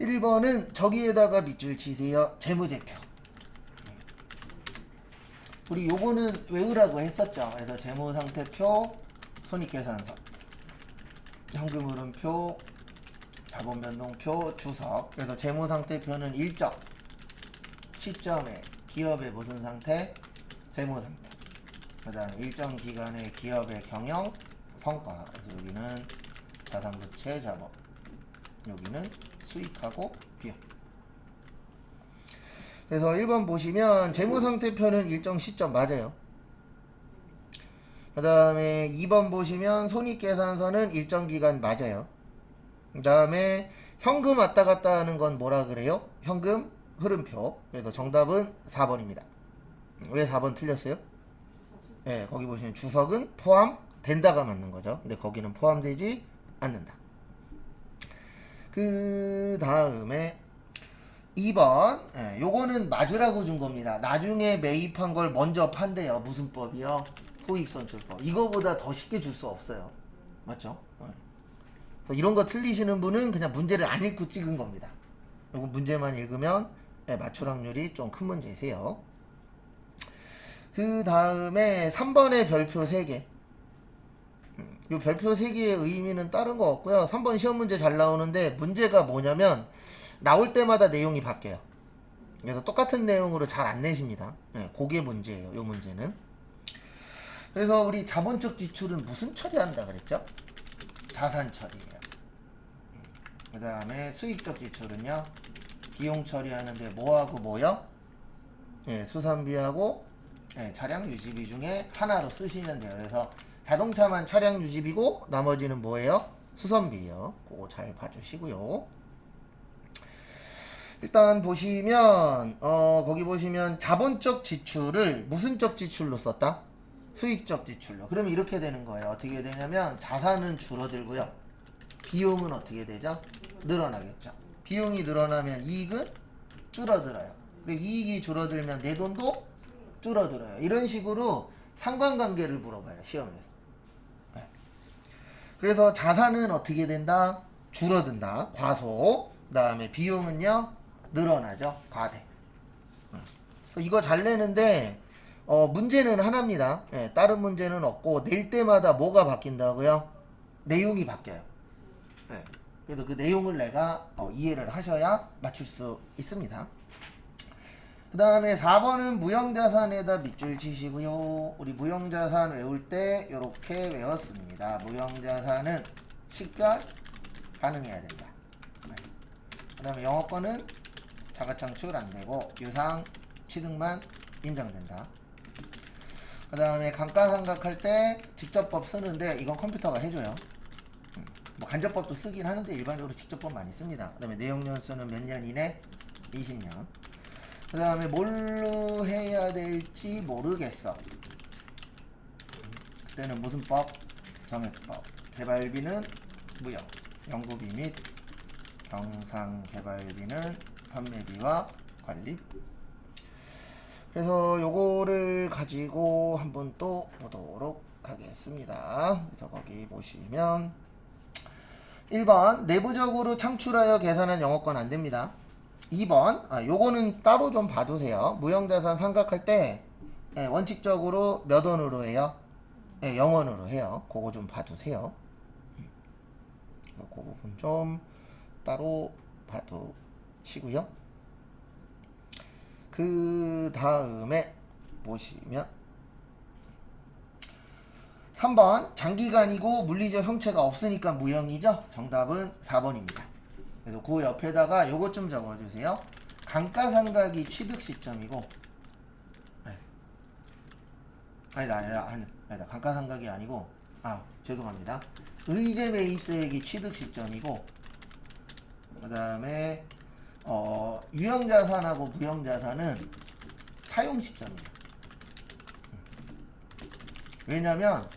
1번은 저기에다가 밑줄 치세요. 재무제표. 우리 요거는 외우라고 했었죠. 그래서 재무상태표, 손익계산서, 현금흐름표, 자본변동표, 주석. 그래서 재무상태표는 일정 시점에 기업의 무슨 상태? 재무상태. 그 다음 일정 기간의 기업의 경영 성과. 그래서 여기는 자산부채 자본, 여기는 수익하고 비용. 그래서 1번 보시면 재무상태표는 일정 시점 맞아요. 그 다음에 2번 보시면 손익계산서는 일정 기간 맞아요. 그 다음에 현금 왔다 갔다 하는 건 뭐라 그래요? 현금 흐름표. 그래서 정답은 4번입니다. 왜 4번 틀렸어요? 네, 거기 보시면 주석은 포함된다가 맞는 거죠. 근데 거기는 포함되지 않는다. 그 다음에 2번, 요거는 맞으라고 준 겁니다. 나중에 매입한 걸 먼저 판대요. 무슨 법이요? 토익선출법. 이거보다 더 쉽게 줄 수 없어요. 맞죠? 이런 거 틀리시는 분은 그냥 문제를 안 읽고 찍은 겁니다. 요거 문제만 읽으면 맞출 확률이 좀 큰 문제세요. 그 다음에 3번의 별표 3개. 이 별표 3개의 의미는 다른 거 없고요. 3번 시험 문제 잘 나오는데 문제가 뭐냐면 나올 때마다 내용이 바뀌어요. 그래서 똑같은 내용으로 잘 안 내십니다. 그게 문제예요. 이 문제는. 그래서 우리 자본적 지출은 무슨 처리한다 그랬죠? 자산 처리예요. 그 다음에 수익적 지출은요? 비용 처리하는데 뭐하고 뭐요? 수산비하고 차량 유지비 중에 하나로 쓰시면 돼요. 그래서 자동차만 차량 유지비고 나머지는 뭐예요? 수선비예요. 그거 잘 봐주시고요. 일단 보시면 거기 보시면 자본적 지출을 무슨 적 지출로 썼다? 수익적 지출로. 그러면 이렇게 되는 거예요. 어떻게 되냐면 자산은 줄어들고요. 비용은 어떻게 되죠? 늘어나겠죠. 비용이 늘어나면 이익은 줄어들어요. 그리고 이익이 줄어들면 내 돈도 줄어들어요. 이런 식으로 상관관계를 물어봐요. 시험에서. 그래서 자산은 어떻게 된다? 줄어든다. 과소. 그 다음에 비용은요? 늘어나죠. 과대. 이거 잘 내는데 문제는 하나입니다. 다른 문제는 없고 낼 때마다 뭐가 바뀐다고요? 내용이 바뀌어요. 그래서 그 내용을 내가 이해를 하셔야 맞출 수 있습니다. 그 다음에 4번은 무형자산에다 밑줄 치시고요. 우리 무형자산 외울 때 이렇게 외웠습니다. 무형자산은 식별 가능해야 된다. 그 다음에 영어권은 자가창출 안되고 유상 취득만 인정된다. 그 다음에 감가상각할 때 직접법 쓰는데 이건 컴퓨터가 해줘요. 뭐 간접법도 쓰긴 하는데 일반적으로 직접법 많이 씁니다. 그 다음에 내용연수는 몇 년 이내? 20년. 그 다음에 뭘로 해야 될지 모르겠어. 그때는 무슨 법? 정액법. 개발비는 무형. 연구비 및 경상개발비는 판매비와 관리. 그래서 요거를 가지고 한번 또 보도록 하겠습니다. 그래서 거기 보시면 1번 내부적으로 창출하여 계산한 영업권 안됩니다. 2번 요거는 따로 좀 봐두세요. 무형자산 상각할 때 원칙적으로 몇 원으로 해요? 0원으로 해요. 그거 좀 봐두세요. 그 부분 좀 따로 봐두시고요. 그 다음에 보시면 3번 장기간이고 물리적 형체가 없으니까 무형이죠. 정답은 4번입니다. 그래서 그 옆에다가 요것 좀 적어주세요. 감가상각이 취득 시점이고 아니다. 감가상각이 아니고 죄송합니다. 의제매입세액이 취득 시점이고 그 다음에 유형자산하고 무형자산은 사용 시점이에요. 왜냐면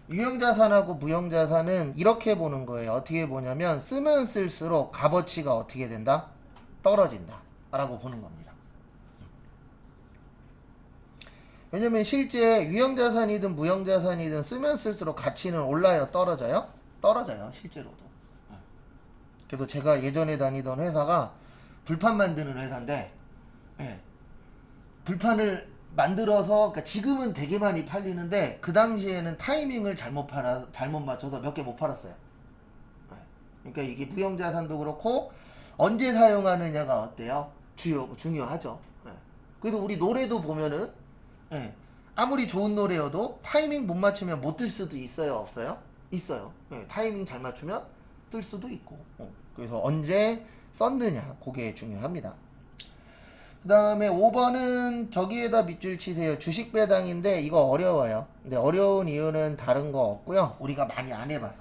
유형자산하고 무형자산은 이렇게 보는 거예요. 어떻게 보냐면 쓰면 쓸수록 값어치가 어떻게 된다? 떨어진다 라고 보는 겁니다. 왜냐면 실제 유형자산이든 무형자산이든 쓰면 쓸수록 가치는 올라요? 떨어져요? 떨어져요. 실제로도. 그래서 제가 예전에 다니던 회사가 불판 만드는 회사인데, 예, 불판을 만들어서, 그러니까 지금은 되게 많이 팔리는데 그 당시에는 타이밍을 잘못 맞춰서 몇 개 못 팔았어요. 예. 그러니까 이게 무형자산도 그렇고 언제 사용하느냐가 어때요? 중요하죠. 예. 그래도 우리 노래도 보면은, 예, 아무리 좋은 노래여도 타이밍 못 맞추면 못 뜰 수도 있어요, 없어요? 있어요. 예, 타이밍 잘 맞추면 뜰 수도 있고. 그래서 언제 썼느냐, 그게 중요합니다. 그 다음에 5번은 저기에다 밑줄 치세요. 주식 배당인데 이거 어려워요. 근데 어려운 이유는 다른 거 없고요. 우리가 많이 안 해봐서.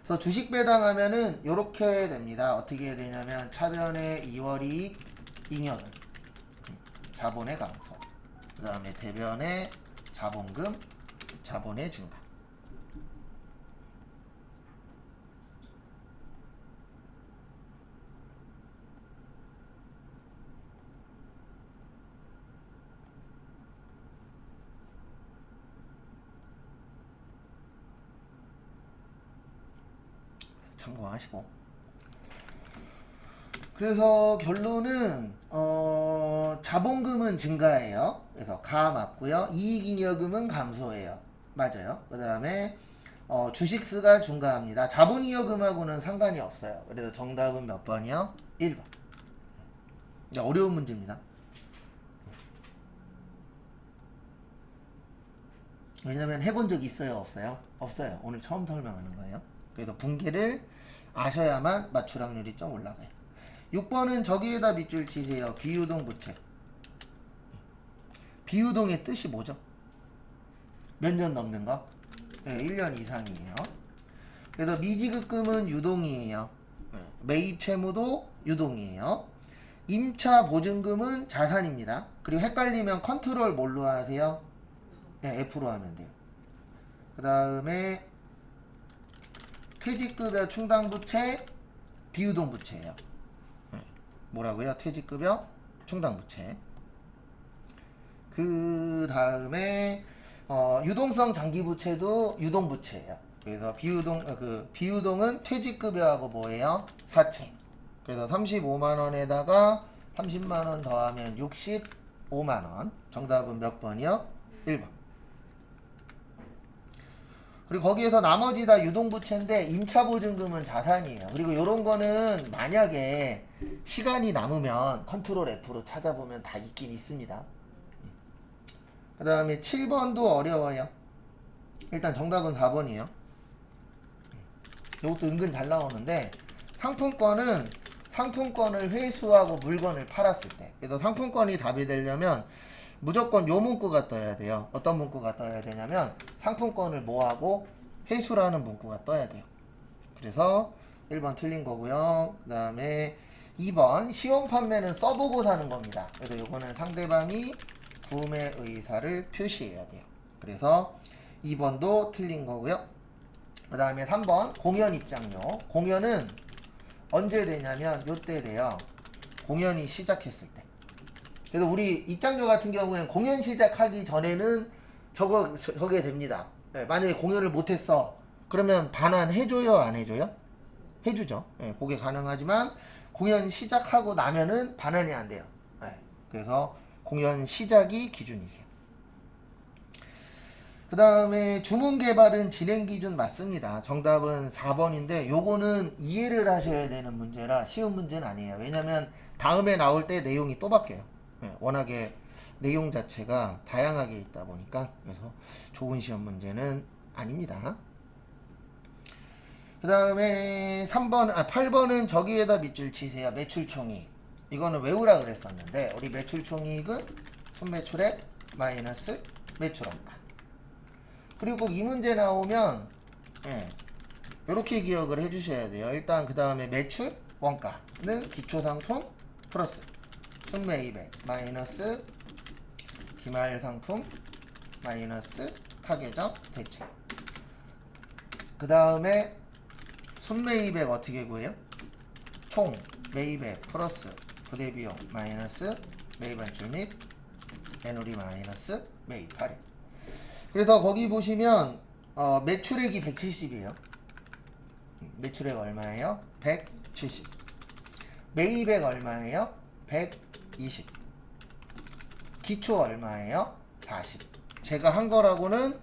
그래서 주식 배당하면은 이렇게 됩니다. 어떻게 되냐면 차변의 2월 이익 잉여는 자본의 감소, 그 다음에 대변의 자본금, 자본의 증가. 참고하시고. 그래서 결론은 자본금은 증가해요. 그래서 가 맞고요. 이익잉여금은 감소해요. 맞아요. 그 다음에 주식수가 증가합니다. 자본잉여금하고는 상관이 없어요. 그래서 정답은 몇 번이요? 1번. 어려운 문제입니다. 왜냐면 해본 적 있어요? 없어요? 없어요. 오늘 처음 설명하는 거예요. 그래서 분계를 아셔야만 맞출 확률이 좀 올라가요. 6번은 저기에다 밑줄 치세요. 비유동 부채. 비유동의 뜻이 뭐죠? 몇 년 넘는 거? 네, 1년 이상이에요. 그래서 미지급금은 유동이에요. 매입 채무도 유동이에요. 임차 보증금은 자산입니다. 그리고 헷갈리면 컨트롤 뭘로 하세요? 네, F로 하면 돼요. 그 다음에 퇴직급여 충당부채 비유동부채예요. 뭐라고요? 퇴직급여 충당부채. 그 다음에 유동성 장기부채도 유동부채예요. 그래서 비유동은 퇴직급여하고 뭐예요? 사채. 그래서 35만원에다가 30만원 더하면 65만원. 정답은 몇 번이요? 1번. 그리고 거기에서 나머지 다 유동부채인데 임차보증금은 자산이에요. 그리고 이런 거는 만약에 시간이 남으면 컨트롤 F로 찾아보면 다 있긴 있습니다. 그 다음에 7번도 어려워요. 일단 정답은 4번이에요. 이것도 은근 잘 나오는데 상품권을 회수하고 물건을 팔았을 때, 그래서 상품권이 답이 되려면 무조건 요 문구가 떠야 돼요. 어떤 문구가 떠야 되냐면 상품권을 뭐하고 회수라는 문구가 떠야 돼요. 그래서 1번 틀린 거고요. 그 다음에 2번 시용 판매는 써보고 사는 겁니다. 그래서 요거는 상대방이 구매 의사를 표시해야 돼요. 그래서 2번도 틀린 거고요. 그 다음에 3번 공연 입장료. 공연은 언제 되냐면 요때 돼요. 공연이 시작했을 때. 그래서 우리 입장료 같은 경우에는 공연 시작하기 전에는 저게 됩니다. 네, 만약에 공연을 못했어. 그러면 반환해줘요? 안 해줘요? 해주죠. 네, 그게 가능하지만 공연 시작하고 나면은 반환이 안 돼요. 네, 그래서 공연 시작이 기준이세요. 그 다음에 주문개발은 진행기준 맞습니다. 정답은 4번인데 요거는 이해를 하셔야 되는 문제라 쉬운 문제는 아니에요. 왜냐면 다음에 나올 때 내용이 또 바뀌어요. 네, 워낙에 내용 자체가 다양하게 있다 보니까. 그래서 좋은 시험 문제는 아닙니다. 그 다음에 8번은 저기에다 밑줄 치세요. 매출총이익. 이거는 외우라 그랬었는데 우리 매출총이익은 순매출액 마이너스 매출원가. 그리고 이 문제 나오면 이렇게 기억을 해주셔야 돼요. 일단 그 다음에 매출 원가는 기초상품 플러스 순매입액 마이너스 기말상품 마이너스 타계정 대체. 그 다음에 순매입액 어떻게 구해요? 총 매입액 플러스 부대비용 마이너스 매입한출 및 애누리 마이너스 매입 할인. 그래서 거기 보시면 매출액이 170이에요. 매출액 얼마예요? 170. 매입액 얼마예요? 120. 기초 얼마예요? 40. 제가 한 거라고는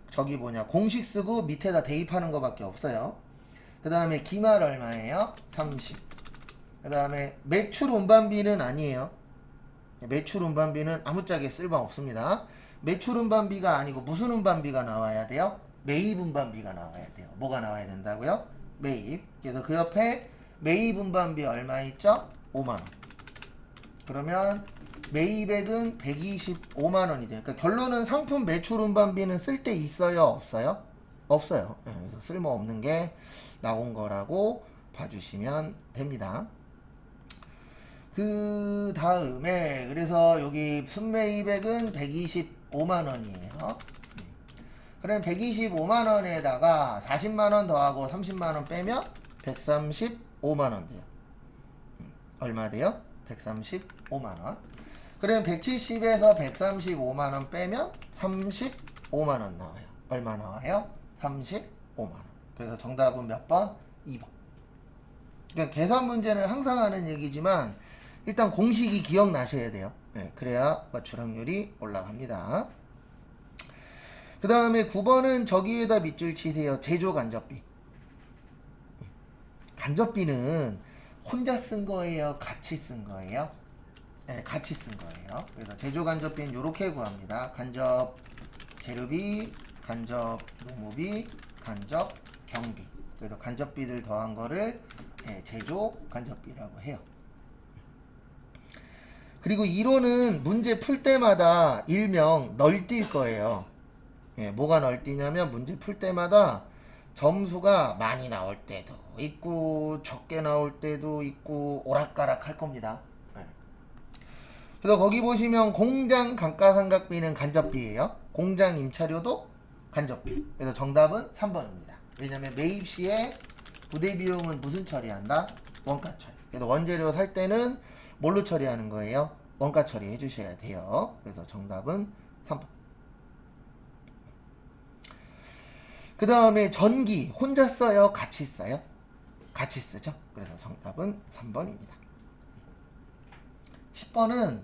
저기 뭐냐 공식 쓰고 밑에다 대입하는 거밖에 없어요. 그 다음에 기말 얼마예요? 30. 그 다음에 매출 운반비는 아니에요. 매출 운반비는 아무짝에 쓸모없습니다. 매출 운반비가 아니고 무슨 운반비가 나와야 돼요? 매입 운반비가 나와야 돼요. 뭐가 나와야 된다고요? 매입. 그래서 그 옆에 매입 운반비 얼마 있죠? 5만원. 그러면 매입액은 125만원이 돼요. 그러니까 결론은 상품 매출 운반비는 쓸 데 있어요? 없어요? 없어요. 그래서 쓸모없는 게 나온 거라고 봐주시면 됩니다. 그 다음에 그래서 여기 순매입액은 125만원이에요. 그럼 125만원에다가 40만원 더하고 30만원 빼면 135만원 돼요. 얼마 돼요? 135만원. 그럼 170에서 135만원 빼면 35만원 나와요. 얼마 나와요? 35만원. 그래서 정답은 몇 번? 2번. 그러니까 계산 문제는 항상 하는 얘기지만 일단 공식이 기억나셔야 돼요. 네, 그래야 맞출 확률이 올라갑니다. 그 다음에 9번은 저기에다 밑줄 치세요. 제조 간접비. 간접비는 혼자 쓴 거예요? 같이 쓴 거예요? 네, 같이 쓴 거예요. 그래서 제조 간접비는 이렇게 구합니다. 간접 재료비, 간접 노무비, 간접 경비. 그래서 간접비들 더한 거를 제조 간접비라고 해요. 그리고 이론은 문제 풀 때마다 일명 널뛸 거예요. 뭐가 널뛰냐면 문제 풀 때마다 점수가 많이 나올 때도 있고 적게 나올 때도 있고 오락가락 할 겁니다. 그래서 거기 보시면 공장 감가상각비는 간접비예요. 공장 임차료도 간접비. 그래서 정답은 3번입니다. 왜냐면 매입 시에 부대 비용은 무슨 처리한다? 원가 처리. 그래서 원재료 살 때는 뭘로 처리하는 거예요? 원가 처리 해주셔야 돼요. 그래서 정답은 3번. 그 다음에 전기 혼자 써요? 같이 써요? 같이 쓰죠. 그래서 정답은 3번입니다. 10번은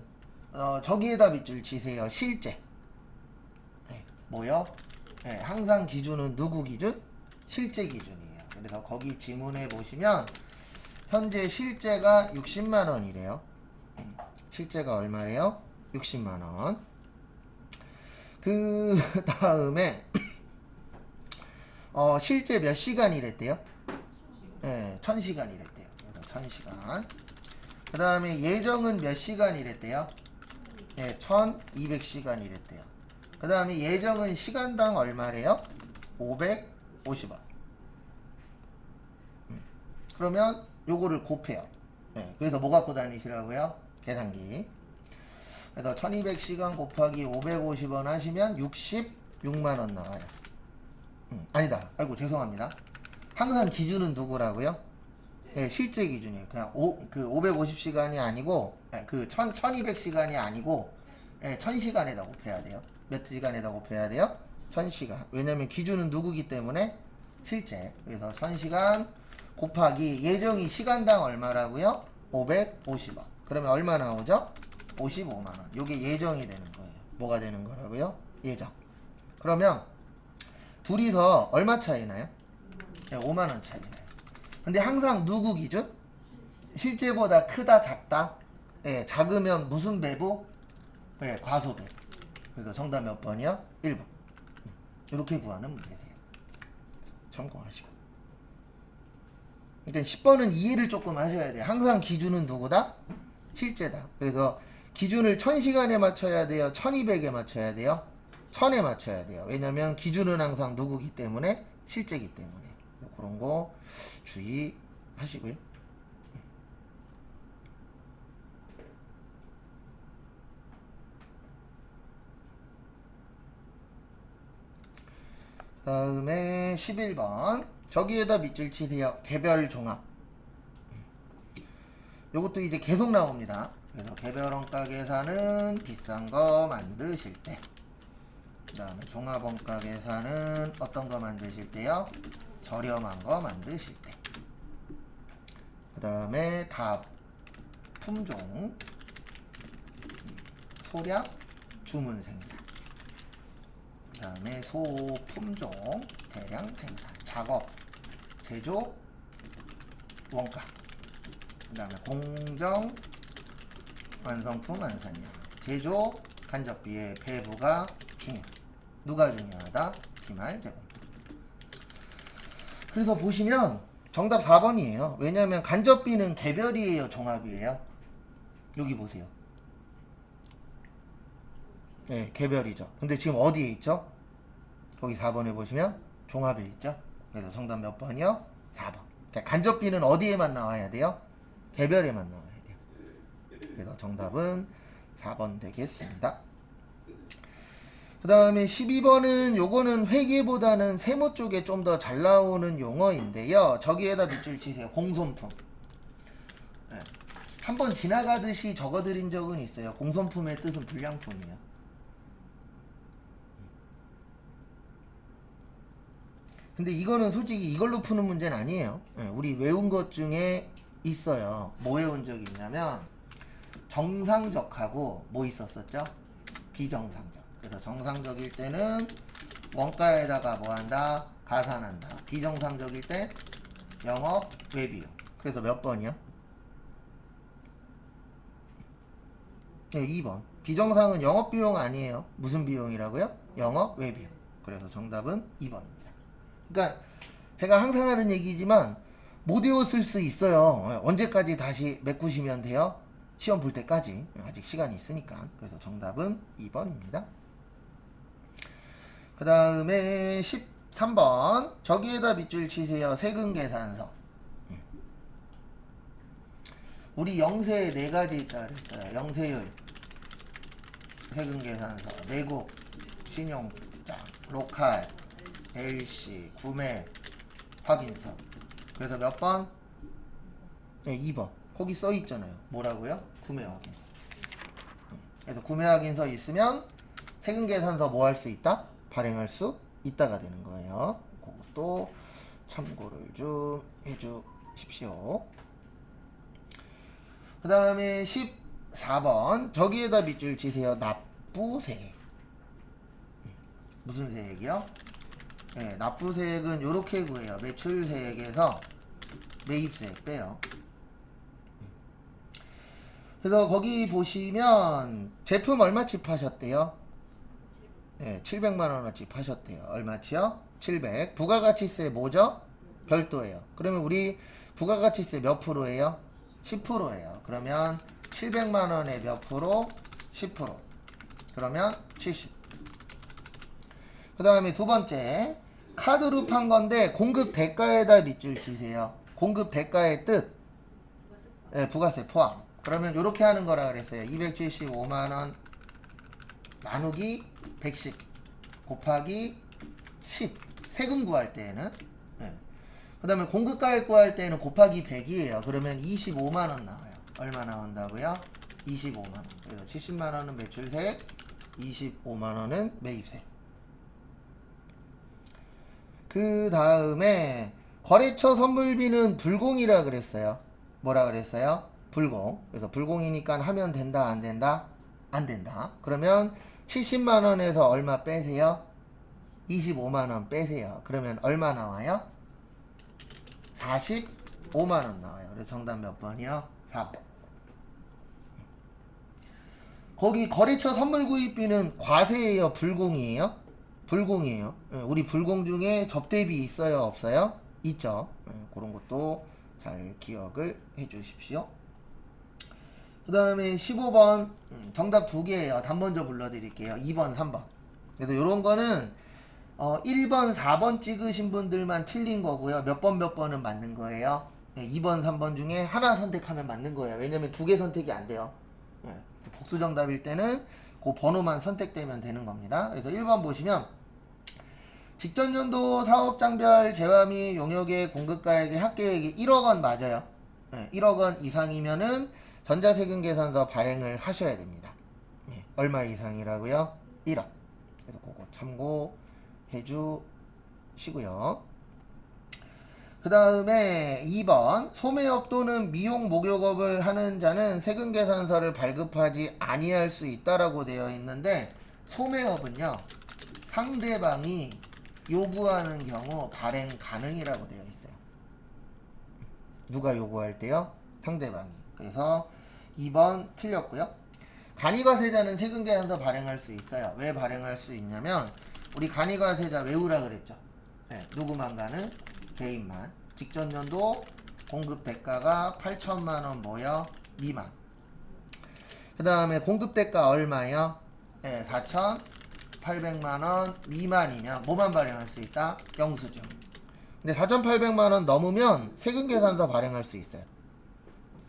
저기에다 밑줄 치세요. 실제. 뭐요? 항상 기준은 누구 기준? 실제 기준이에요. 그래서 거기 지문에 보시면 현재 실제가 60만원이래요. 실제가 얼마래요? 60만원. 그 다음에 실제 몇 시간이랬대요? 1000시간이랬대요. 그래서 1000시간. 그 다음에 예정은 몇 시간이랬대요? 1200시간이랬대요. 그 다음에 예정은 시간당 얼마래요? 550원. 그러면 요거를 곱해요. 그래서 뭐 갖고 다니시라고요? 계산기. 그래서 1200시간 곱하기 550원 하시면 66만원 나와요. 아니다. 아이고 죄송합니다. 항상 기준은 누구라고요? 실제 기준이에요. 그냥 550시간이 아니고 그 1200시간이 아니고 1000시간에다 곱해야 돼요. 몇 시간에다 곱해야 돼요? 1000시간. 왜냐면 기준은 누구기 때문에 실제. 그래서 1000시간 곱하기 예정이 시간당 얼마라고요? 550원. 그러면 얼마 나오죠? 55만원. 요게 예정이 되는 거예요. 뭐가 되는 거라고요? 예정. 그러면 둘이서 얼마 차이 나요? 5만원 차이 나요. 근데 항상 누구 기준? 실제보다 크다 작다? 작으면 무슨 배부? 과소배. 그래서 정답 몇 번이요? 1번. 이렇게 구하는 문제세요. 참고하시고. 그러니까 10번은 이해를 조금 하셔야 돼요. 항상 기준은 누구다? 실제다. 그래서 기준을 1000시간에 맞춰야 돼요? 1200에 맞춰야 돼요? 1000에 맞춰야 돼요. 왜냐면 기준은 항상 누구기 때문에? 실제기 때문에. 그런 거 주의하시고요. 다음에 11번. 저기에다 밑줄 치세요. 개별 종합. 요것도 이제 계속 나옵니다. 그래서 개별 원가 계산은 비싼 거 만드실 때. 그 다음에 종합 원가 계산은 어떤 거 만드실 때요? 저렴한 거 만드실 때. 그 다음에 답 품종, 소량, 주문 생산. 그 다음에 소품종, 대량 생산, 작업, 제조, 원가. 그 다음에 공정, 완성품, 완산량. 제조, 간접비의 배부가 중요. 누가 중요하다? 비말 제공. 그래서 보시면 정답 4번이에요. 왜냐하면 간접비는 개별이에요, 종합이에요? 여기 보세요. 네, 개별이죠. 근데 지금 어디에 있죠? 거기 4번에 보시면 종합에 있죠. 그래서 정답 몇 번이요? 4번. 그러니까 간접비는 어디에만 나와야 돼요? 개별에만 나와야 돼요. 그래서 정답은 4번 되겠습니다. 그 다음에 12번은 요거는 회계보다는 세무 쪽에 좀 더 잘 나오는 용어인데요. 저기에다 밑줄 치세요. 공손품. 네. 한번 지나가듯이 적어드린 적은 있어요. 공손품의 뜻은 불량품이에요. 근데 이거는 솔직히 이걸로 푸는 문제는 아니에요. 네. 우리 외운 것 중에 있어요. 뭐 외운 적이 있냐면 정상적하고 뭐 있었었죠? 비정상적. 그래서 정상적일 때는 원가에다가 뭐 한다? 가산한다. 비정상적일 때 영업 외비용. 그래서 몇 번이요? 네, 2번. 비정상은 영업 비용 아니에요. 무슨 비용이라고요? 영업 외비용. 그래서 정답은 2번입니다. 그러니까 제가 항상 하는 얘기지만 못 외웠을 수 있어요. 언제까지 다시 메꾸시면 돼요? 시험 볼 때까지. 아직 시간이 있으니까. 그래서 정답은 2번입니다. 그 다음에 13번. 저기에다 밑줄 치세요. 세금계산서. 우리 영세 4가지 있다 그랬어요. 영세율, 세금계산서, 내국, 신용장, 로컬, LC, 구매, 확인서. 그래서 몇 번? 네, 2번. 거기 써 있잖아요. 뭐라고요? 구매 확인서. 그래서 구매 확인서 있으면 세금계산서 뭐 할 수 있다? 발행할 수 있다가 되는 거예요. 그것도 참고를 좀 해주십시오. 그 다음에 14번. 저기에다 밑줄 치세요. 납부세액. 무슨 세액이요? 네, 납부세액은 요렇게 구해요. 매출세액에서 매입세액 빼요. 그래서 거기 보시면 제품 얼마치 파셨대요? 네, 700만원어치 파셨대요. 얼마치요? 700. 부가가치세 뭐죠? 별도예요. 그러면 우리 부가가치세 몇 프로예요? 10%예요. 그러면 700만원에 몇 프로? 10%. 그러면 70. 그 다음에 두 번째. 카드로 판 건데 공급 대가에다 밑줄 치세요. 공급 대가의 뜻. 네, 부가세 포함. 그러면 이렇게 하는 거라 그랬어요. 275만원 나누기 110 곱하기 10. 세금 구할 때에는. 네. 그 다음에 공급가액 구할 때는 곱하기 100이에요. 그러면 25만원 나와요. 얼마 나온다고요? 25만원. 그래서 70만원은 매출세액, 25만원은 매입세. 그 다음에 거래처 선물비는 불공이라 그랬어요. 뭐라 그랬어요? 불공. 그래서 불공이니까 하면 된다, 안 된다? 안 된다. 그러면 70만원에서 얼마 빼세요? 25만원 빼세요. 그러면 얼마 나와요? 45만원 나와요. 그래서 정답 몇 번이요? 4번. 거기 거래처 선물 구입비는 과세예요? 불공이에요? 불공이에요. 우리 불공 중에 접대비 있어요? 없어요? 있죠. 그런 것도 잘 기억을 해 주십시오. 그 다음에 15번 정답 2개예요. 답 먼저 불러드릴게요. 2번, 3번. 그래서 이런 거는 1번, 4번 찍으신 분들만 틀린 거고요. 몇 번은 맞는 거예요. 2번, 3번 중에 하나 선택하면 맞는 거예요. 왜냐면 2개 선택이 안 돼요. 복수 정답일 때는 그 번호만 선택되면 되는 겁니다. 그래서 1번 보시면 직전 연도 사업장별 재화 및 용역의 공급가액의 합계액이 1억 원 맞아요. 1억 원 이상이면은 전자세금 계산서 발행을 하셔야 됩니다. 얼마 이상이라고요? 1억. 그래서 그거 참고해 주시고요. 그 다음에 2번 소매업 또는 미용 목욕업을 하는 자는 세금계산서를 발급하지 아니할 수 있다라고 되어 있는데, 소매업은요 상대방이 요구하는 경우 발행 가능이라고 되어 있어요. 누가 요구할 때요? 상대방이. 그래서 2번 틀렸고요. 간이과세자는 세금계산서 발행할 수 있어요. 왜 발행할 수 있냐면, 우리 간이과세자 외우라 그랬죠. 네, 누구만 가는? 개인만. 직전 연도 공급 대가가 8천만원 뭐요? 미만. 그 다음에 공급 대가 얼마요? 네, 4,800만원 미만이면 뭐만 발행할 수 있다? 영수증. 근데 4,800만원 넘으면 세금계산서 발행할 수 있어요.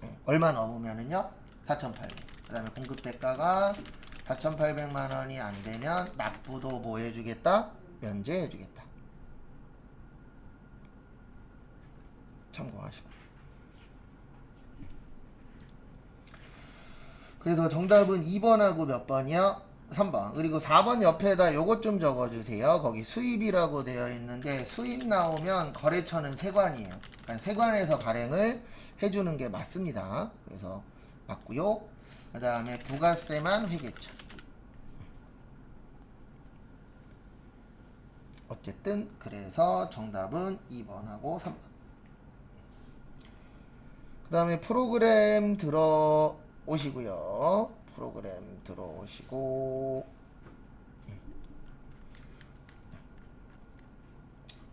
네, 얼마 넘으면은요? 4,800. 그 다음에 공급 대가가 4,800만원이 안 되면 납부도 뭐 해주겠다? 면제해주겠다. 참고하시고. 그래서 정답은 2번하고 몇 번이요? 3번. 그리고 4번 옆에다 요것 좀 적어주세요. 거기 수입이라고 되어 있는데, 수입 나오면 거래처는 세관이에요. 그러니까 세관에서 발행을 해주는 게 맞습니다. 그래서 맞고요. 그 다음에 부가세만 회계처. 어쨌든 그래서 정답은 2번하고 3번. 그 다음에 프로그램 들어오시고요. 프로그램 들어오시고,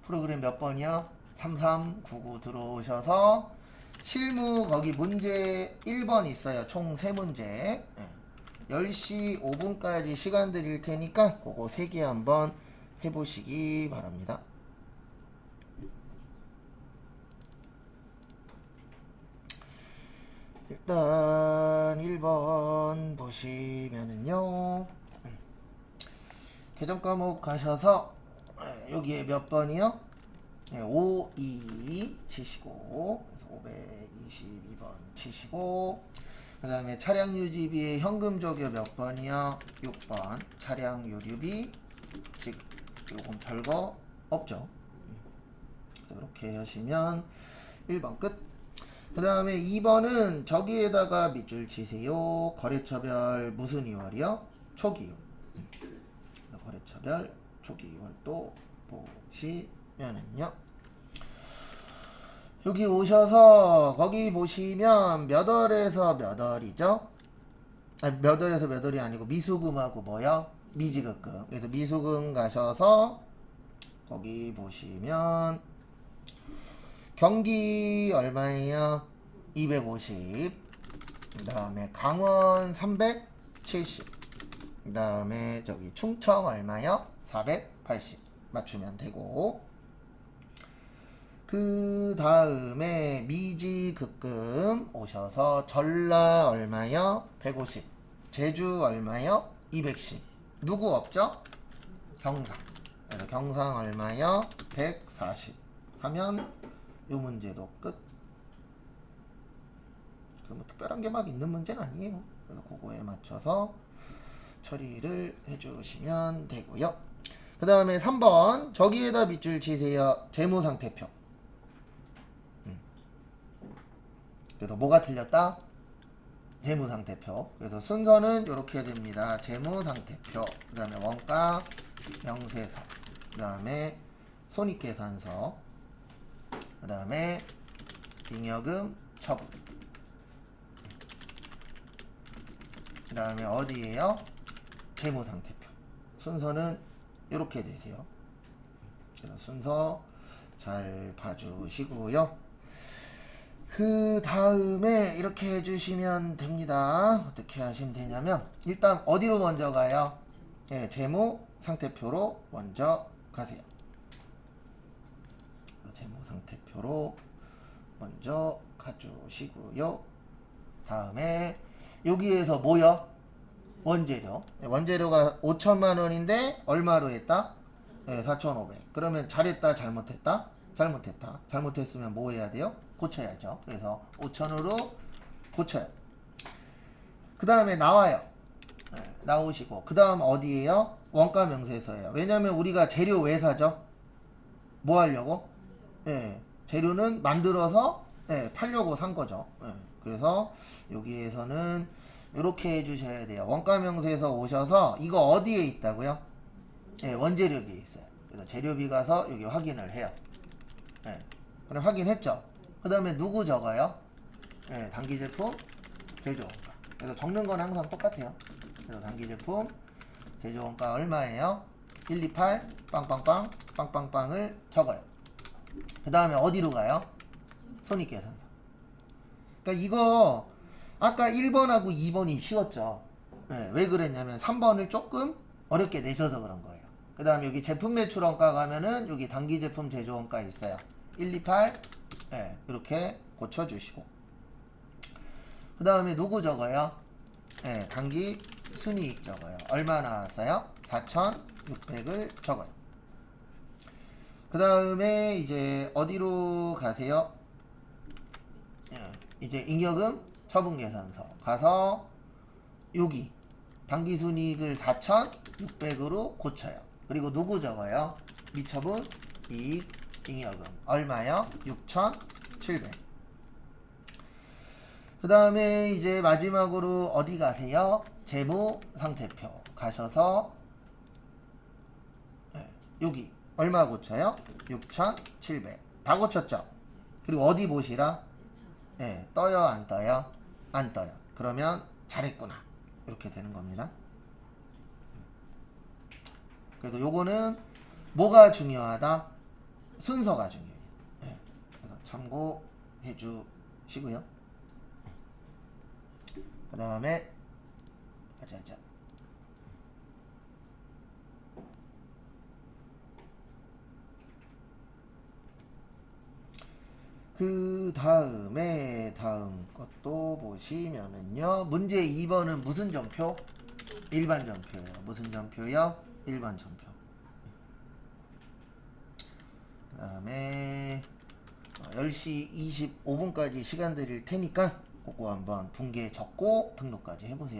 프로그램 몇 번이요? 3399 들어오셔서 실무 거기 문제 1번 있어요. 총 3문제. 10시 5분까지 시간 드릴 테니까 그거 3개 한번 해보시기 바랍니다. 일단 1번 보시면은요, 개정 과목 가셔서 여기에 몇 번이요? 5, 2 치시고, 522번 치시고, 그 다음에 차량 유지비의 현금 적용 몇 번이요? 6번. 차량 유류비, 즉 요건 별거 없죠. 이렇게 하시면 1번 끝. 그 다음에 2번은 저기에다가 밑줄 치세요. 거래처별 무슨 2월이요? 초기월. 거래처별 초기월도 보시면은요, 여기 오셔서 거기 보시면 몇 월에서 몇 월이죠? 아니, 몇 월에서 몇 월이 아니고 미수금하고 뭐요? 미지급금. 그래서 미수금 가셔서 거기 보시면 경기 얼마예요? 250. 그 다음에 강원 370. 그 다음에 저기 충청 얼마요? 480. 맞추면 되고, 그 다음에 미지급금 오셔서 전라 얼마요? 150. 제주 얼마요? 210. 누구 없죠? 경상. 그래서 경상 얼마요? 140 하면 요 문제도 끝. 그래서 뭐 특별한 게 막 있는 문제는 아니에요. 그래서 그거에 맞춰서 처리를 해주시면 되고요. 그 다음에 3번 저기에다 밑줄 치세요. 재무상태표. 그래서 뭐가 틀렸다? 재무상태표. 그래서 순서는 이렇게 됩니다. 재무상태표, 그 다음에 원가 명세서, 그 다음에 손익계산서, 그 다음에 잉여금 처분, 그 다음에 어디에요? 재무상태표. 순서는 이렇게 되세요. 그래서 순서 잘 봐주시고요. 그 다음에 이렇게 해주시면 됩니다. 어떻게 하시면 되냐면, 일단 어디로 먼저 가요? 네, 재무상태표로 먼저 가세요. 재무상태표로 먼저 가주시고요. 다음에 여기에서 뭐요? 원재료. 원재료가 5천만원인데 얼마로 했다? 네, 4,500. 그러면 잘했다, 잘못했다? 잘못했다. 잘못했으면 뭐 해야 돼요? 고쳐야죠. 그래서 5천으로 고쳐요. 그 다음에 나와요. 네, 나오시고, 그 다음 어디에요? 원가 명세서예요. 왜냐면 우리가 재료 왜 사죠? 뭐 하려고? 네, 재료는 만들어서 팔려고 산 거죠. 그래서 여기에서는 이렇게 해주셔야 돼요. 원가 명세에서 오셔서 이거 어디에 있다고요? 원재료비에 있어요. 그래서 재료비 가서 여기 확인을 해요. 그럼 확인했죠. 그 다음에 누구 적어요? 단기 제품 제조 원가. 그래서 적는 건 항상 똑같아요. 그래서 단기 제품 제조 원가 얼마예요? 128 빵빵빵 빵빵빵을 적어요. 그 다음에 어디로 가요? 손익계산서. 그러니까 이거 아까 1번하고 2번이 쉬웠죠. 왜 그랬냐면 3번을 조금 어렵게 내셔서 그런 거예요. 그 다음에 여기 제품 매출 원가 가면은 여기 단기 제품 제조 원가 있어요. 128 이렇게 고쳐주시고, 그 다음에 누구 적어요? 단기 순이익 적어요. 얼마 나왔어요? 4,600을 적어요. 그 다음에 이제 어디로 가세요? 이제 잉여금 처분계산서 가서 여기 당기순이익을 4,600으로 고쳐요. 그리고 누구 적어요? 미처분 이익 잉여금 얼마요? 6,700. 그 다음에 이제 마지막으로 어디 가세요? 재무상태표 가셔서 여기 얼마 고쳐요? 6,700. 다 고쳤죠? 그리고 어디 보시라? 떠요 안 떠요? 안 떠요. 그러면 잘했구나 이렇게 되는 겁니다. 그래서 요거는 뭐가 중요하다? 순서가 중요해요. 그래서 참고해 주시고요. 그 다음에 자자. 그 다음에 다음 것도 보시면은요. 문제 2번은 무슨 점표? 일반 점표예요. 무슨 점표요? 일반 점표. 그 다음에 10시 25분까지 시간 드릴 테니까 그거 한번 분계 적고 등록까지 해보세요.